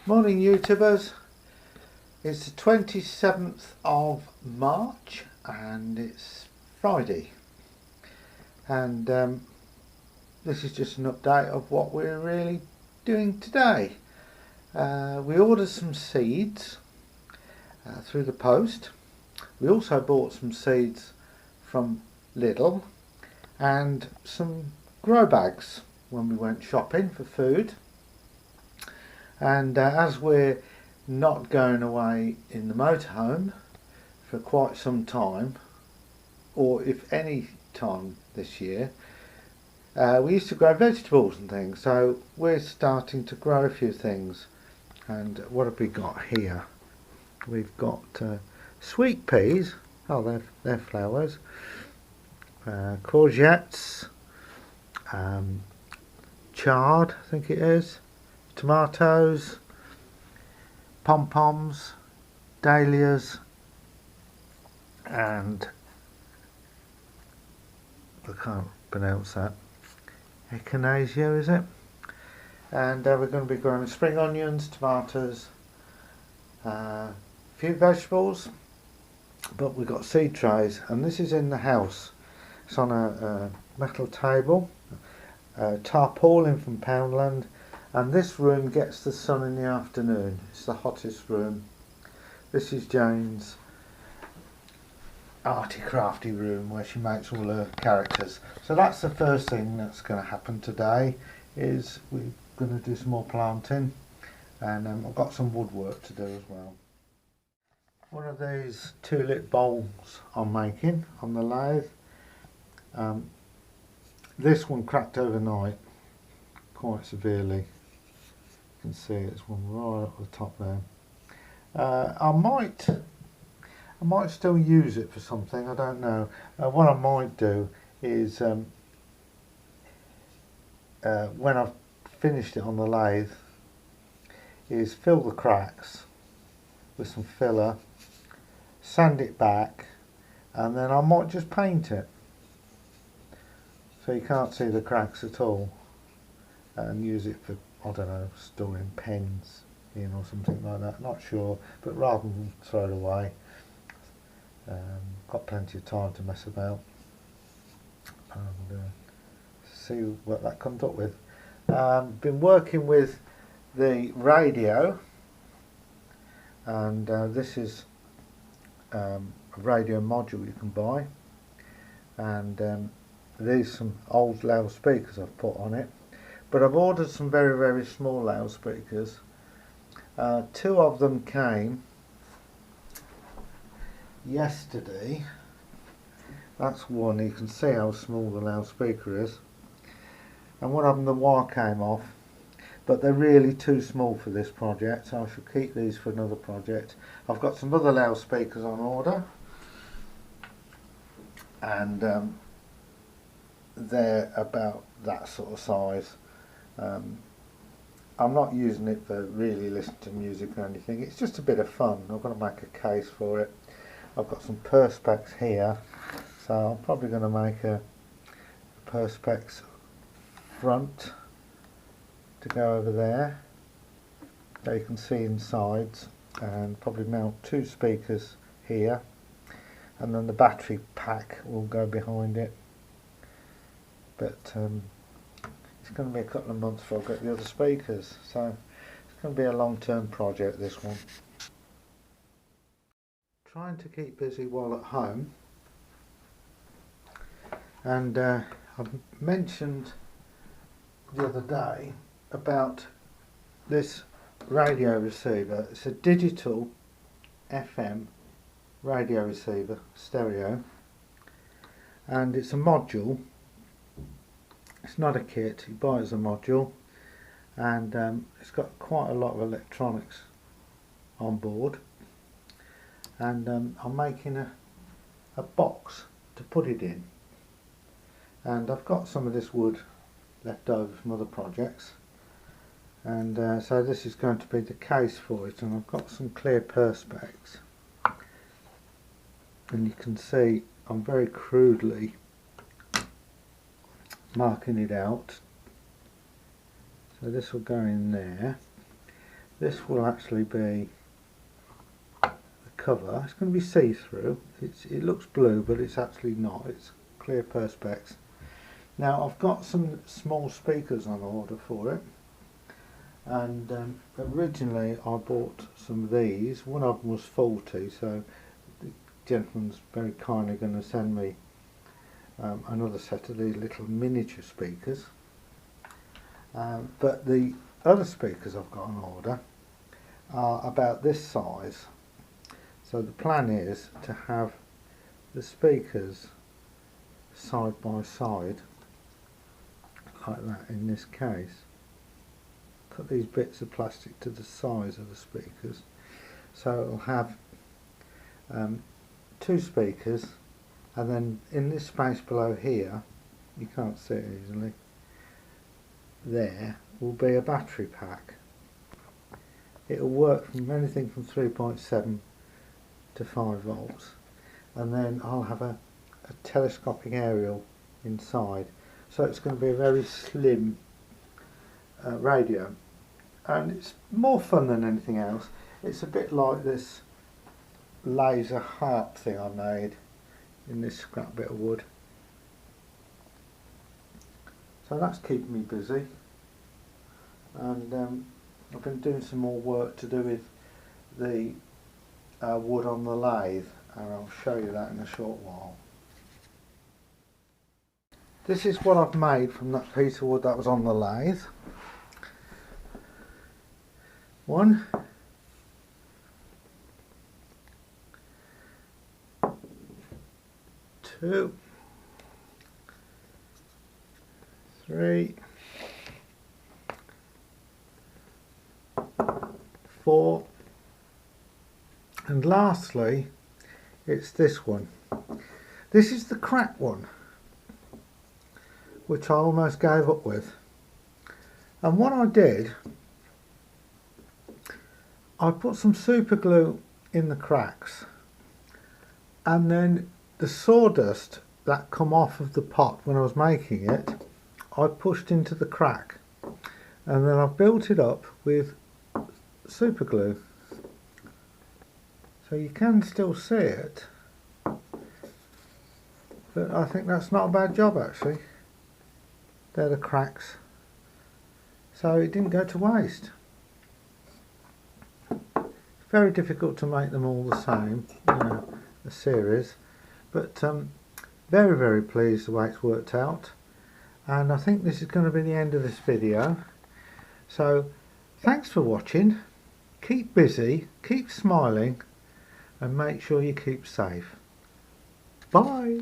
Morning YouTubers, it's the 27th of March and it's Friday, and this is just an update of what we're really doing today. We ordered some seeds through the post. We also bought some seeds from Lidl and some grow bags when we went shopping for food. And as we're not going away in the motorhome for quite some time, or if any time this year, we used to grow vegetables and things, so we're starting to grow a few things. And what have we got here? We've got sweet peas. Oh, they're flowers. Courgettes, chard, I think it is. Tomatoes, pom-poms, dahlias, and I can't pronounce that, echinacea, is it? And we're going to be growing spring onions, tomatoes, a few vegetables, but we've got seed trays, and this is in the house. It's on a metal table, tarpaulin from Poundland. And this room gets the sun in the afternoon. It's the hottest room. This is Jane's arty crafty room where she makes all her characters. So that's the first thing that's going to happen today, is we're going to do some more planting, and I've got some woodwork to do as well. One of these tulip bowls I'm making on the lathe. This one cracked overnight quite severely. You can see it's one right up the top there. I might still use it for something, I don't know. What I might do is when I've finished it on the lathe, is fill the cracks with some filler, sand it back, and then I might just paint it so you can't see the cracks at all, and use it for, I don't know, storing pens in or something like that, not sure, but rather than throw it away, got plenty of time to mess about and see what that comes up with. Been working with the radio, and this is a radio module you can buy, and these some old loudspeakers I've put on it. But I've ordered some very, very small loudspeakers. Two of them came yesterday. That's one, you can see how small the loudspeaker is. And one of them, the wire came off. But they're really too small for this project, so I shall keep these for another project. I've got some other loudspeakers on order, and they're about that sort of size. I'm not using it for really listening to music or anything, it's just a bit of fun. I'm going to make a case for it. I've got some perspex here, so I'm probably going to make a perspex front to go over there, so you can see insides, and probably mount two speakers here, and then the battery pack will go behind it. But it's going to be a couple of months before I get the other speakers, so it's going to be a long-term project, this one. Trying to keep busy while at home, and I've mentioned the other day about this radio receiver. It's a digital FM radio receiver, stereo, and it's a module. It's not a kit, you buy it as a module, and it's got quite a lot of electronics on board, and I'm making a box to put it in, and I've got some of this wood left over from other projects, and so this is going to be the case for it, and I've got some clear perspex, and you can see I'm very crudely marking it out. So this will go in there. this will actually be the cover. It's going to be see-through. It looks blue, but it's actually not. It's clear perspex. Now I've got some small speakers on order for it, and originally I bought some of these. One of them was faulty, so the gentleman's very kindly going to send me another set of these little miniature speakers. But the other speakers I've got on order are about this size. So the plan is to have the speakers side by side like that in this case. Cut these bits of plastic to the size of the speakers, so it'll have two speakers, and then in this space below here, you can't see it easily, there will be a battery pack. It'll work from anything from 3.7 to 5 volts, and then I'll have a telescopic aerial inside, so it's going to be a very slim radio, and it's more fun than anything else. It's a bit like this laser harp thing I made in this scrap bit of wood, so that's keeping me busy. And I've been doing some more work to do with the wood on the lathe, and I'll show you that in a short while. This is what I've made from that piece of wood that was on the lathe. 1, 2, 3, 4, and lastly it's this one. This is the crack one, which I almost gave up with. And what I did, I put some super glue in the cracks, and then the sawdust that come off of the pot when I was making it, I pushed into the crack, and then I built it up with super glue, so you can still see it, but I think that's not a bad job actually. They're the cracks, so it didn't go to waste. It's very difficult to make them all the same, you know, a series, but very, very pleased the way it's worked out. And I think this is going to be the end of this video, so thanks for watching. Keep busy, keep smiling, and make sure you keep safe. Bye.